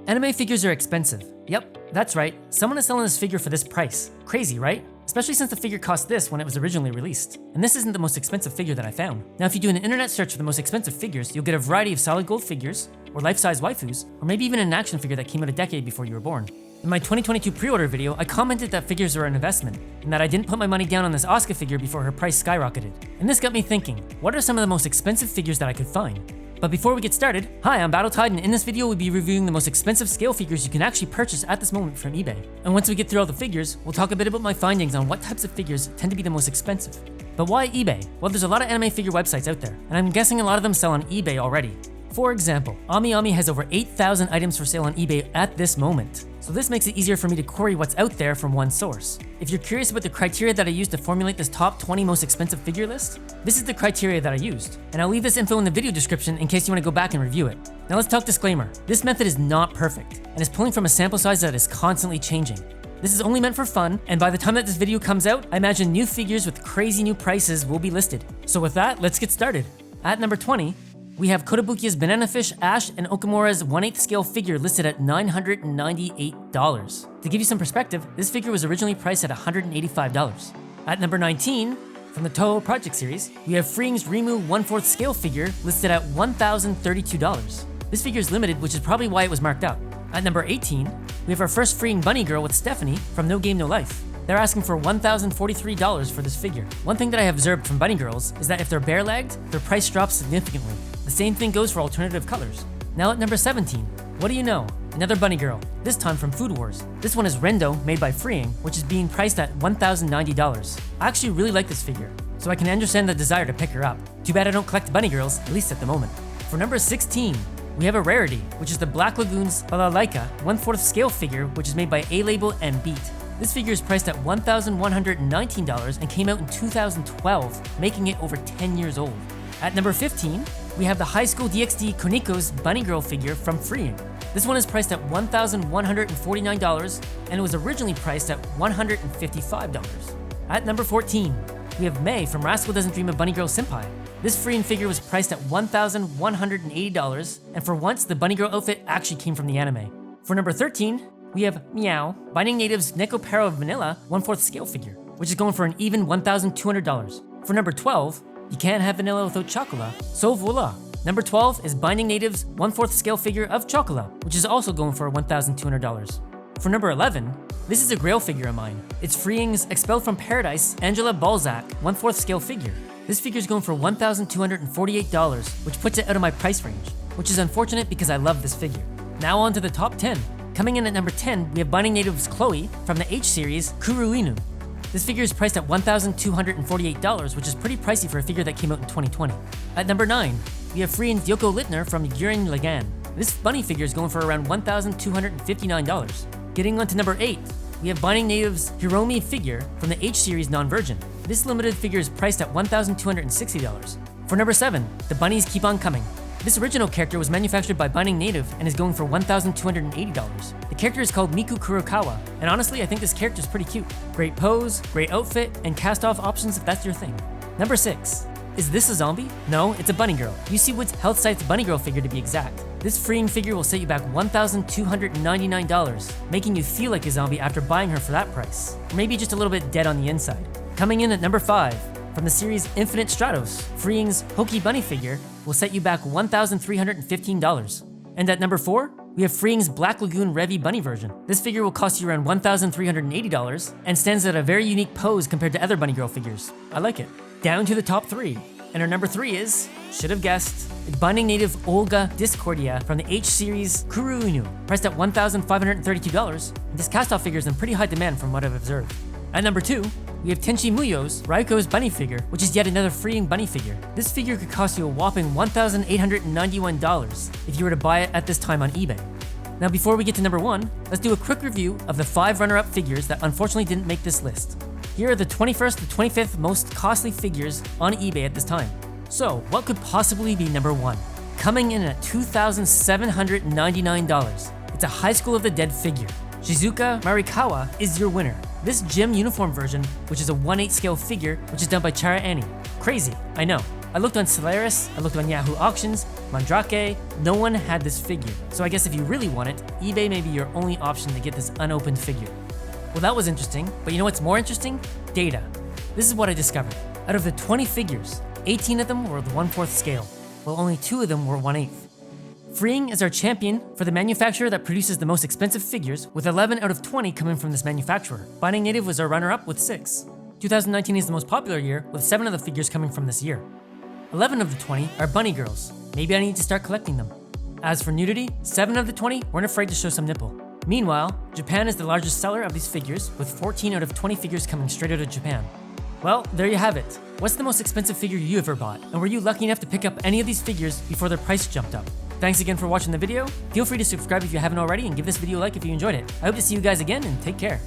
Anime figures are expensive. Yep, that's right. Someone is selling this figure for this price. Crazy, right? Especially since the figure cost this when it was originally released. And this isn't the most expensive figure that I found. Now, if you do an internet search for the most expensive figures, you'll get a variety of solid gold figures, or life-size waifus, or maybe even an action figure that came out a decade before you were born. In my 2022 pre-order video, I commented that figures are an investment, and that I didn't put my money down on this Asuka figure before her price skyrocketed. And this got me thinking, what are some of the most expensive figures that I could find? But before we get started, hi, I'm BattleTide, and in this video we'll be reviewing the most expensive scale figures you can actually purchase at this moment from eBay. And once we get through all the figures, we'll talk a bit about my findings on what types of figures tend to be the most expensive. But why eBay? Well, there's a lot of anime figure websites out there, and I'm guessing a lot of them sell on eBay already. For example, AmiAmi has over 8,000 items for sale on eBay at this moment. So this makes it easier for me to query what's out there from one source. If you're curious about the criteria that I used to formulate this top 20 most expensive figure list, this is the criteria that I used. And I'll leave this info in the video description in case you want to go back and review it. Now let's talk disclaimer. This method is not perfect and is pulling from a sample size that is constantly changing. This is only meant for fun, and by the time that this video comes out, I imagine new figures with crazy new prices will be listed. So with that, let's get started. At number 20, we have Kotobukiya's Banana Fish, Ash, and Okamura's 1/8 scale figure listed at $998. To give you some perspective, this figure was originally priced at $185. At number 19, from the Toho Project series, we have Freeing's Rimu 1/4 scale figure listed at $1,032. This figure is limited, which is probably why it was marked up. At number 18, we have our first Freeing Bunny Girl with Stephanie from No Game No Life. They're asking for $1,043 for this figure. One thing that I have observed from bunny girls is that if they're bare-legged, their price drops significantly. The same thing goes for alternative colors. Now at number 17, what do you know? Another bunny girl, this time from Food Wars. This one is Rendo, made by Freeing, which is being priced at $1,090. I actually really like this figure, so I can understand the desire to pick her up. Too bad I don't collect bunny girls, at least at the moment. For number 16, we have a rarity, which is the Black Lagoon's Balalaika 1/4 scale figure, which is made by A-Label and Beat. This figure is priced at $1,119 and came out in 2012, making it over 10 years old. At number 15, we have the High School DxD Koniko's Bunny Girl figure from Freeing. This one is priced at $1,149 and it was originally priced at $155. At number 14, we have May from Rascal Doesn't Dream of Bunny Girl Senpai. This Freeing figure was priced at $1,180, and for once, the bunny girl outfit actually came from the anime. For number 13, we have Meow, Binding Native's Neko Pero Vanilla 1/4 scale figure, which is going for an even $1,200. For number 12, you can't have vanilla without chocolate, so voila. Number 12 is Binding Native's 1/4 scale figure of chocolate, which is also going for $1,200. For number 11, this is a grail figure of mine. It's Freeing's Expelled from Paradise Angela Balzac 1/4 scale figure. This figure is going for $1,248, which puts it out of my price range, which is unfortunate because I love this figure. Now on to the top 10. Coming in at number 10, we have Binding Native's Chloe from the H series Kuruinu. This figure is priced at $1,248, which is pretty pricey for a figure that came out in 2020. At number 9, we have Freeing's Yoko Littner from Gurren Lagann. This bunny figure is going for around $1,259. Getting on to number 8, we have Binding Native's Hiromi figure from the H series Non-Virgin. This limited figure is priced at $1,260. For number 7, the bunnies keep on coming. This original character was manufactured by Binding Native and is going for $1,280. The character is called Miku Kurokawa, and honestly, I think this character is pretty cute. Great pose, great outfit, and cast-off options if that's your thing. Number 6. Is this a zombie? No, it's a bunny girl. UC Wood's Health Site's bunny girl figure to be exact. This Freeing figure will set you back $1,299, making you feel like a zombie after buying her for that price. Or maybe just a little bit dead on the inside. Coming in at number 5, from the series Infinite Stratos, Freeing's Hokey Bunny figure will set you back $1,315. And at number 4, we have Freeing's Black Lagoon Revy Bunny version. This figure will cost you around $1,380 and stands at a very unique pose compared to other bunny girl figures. I like it. Down to the top 3. And our number 3 is, should have guessed, Binding Native Olga Discordia from the H series Kuruinu, priced at $1,532. And this cast-off figure is in pretty high demand from what I've observed. At number 2, we have Tenchi Muyo's Raiko's bunny figure, which is yet another Freeing bunny figure. This figure could cost you a whopping $1,891 if you were to buy it at this time on eBay. Now before we get to number 1, let's do a quick review of the 5 runner-up figures that unfortunately didn't make this list. Here are the 21st to 25th most costly figures on eBay at this time. So what could possibly be number 1? Coming in at $2,799, it's a High School of the Dead figure. Shizuka Marikawa is your winner. This gym uniform version, which is a 1/8 scale figure, which is done by Chara Annie. Crazy, I know. I looked on Solaris, I looked on Yahoo Auctions, Mandrake, no one had this figure. So I guess if you really want it, eBay may be your only option to get this unopened figure. Well, that was interesting, but you know what's more interesting? Data. This is what I discovered. Out of the 20 figures, 18 of them were the 1/4 scale, while only 2 of them were 1/8. Freeing is our champion for the manufacturer that produces the most expensive figures, with 11 out of 20 coming from this manufacturer. Binding Native was our runner-up with 6. 2019 is the most popular year, with 7 of the figures coming from this year. 11 of the 20 are bunny girls. Maybe I need to start collecting them. As for nudity, 7 of the 20 weren't afraid to show some nipple. Meanwhile, Japan is the largest seller of these figures, with 14 out of 20 figures coming straight out of Japan. Well, there you have it. What's the most expensive figure you ever bought? And were you lucky enough to pick up any of these figures before their price jumped up? Thanks again for watching the video. Feel free to subscribe if you haven't already and give this video a like if you enjoyed it. I hope to see you guys again and take care.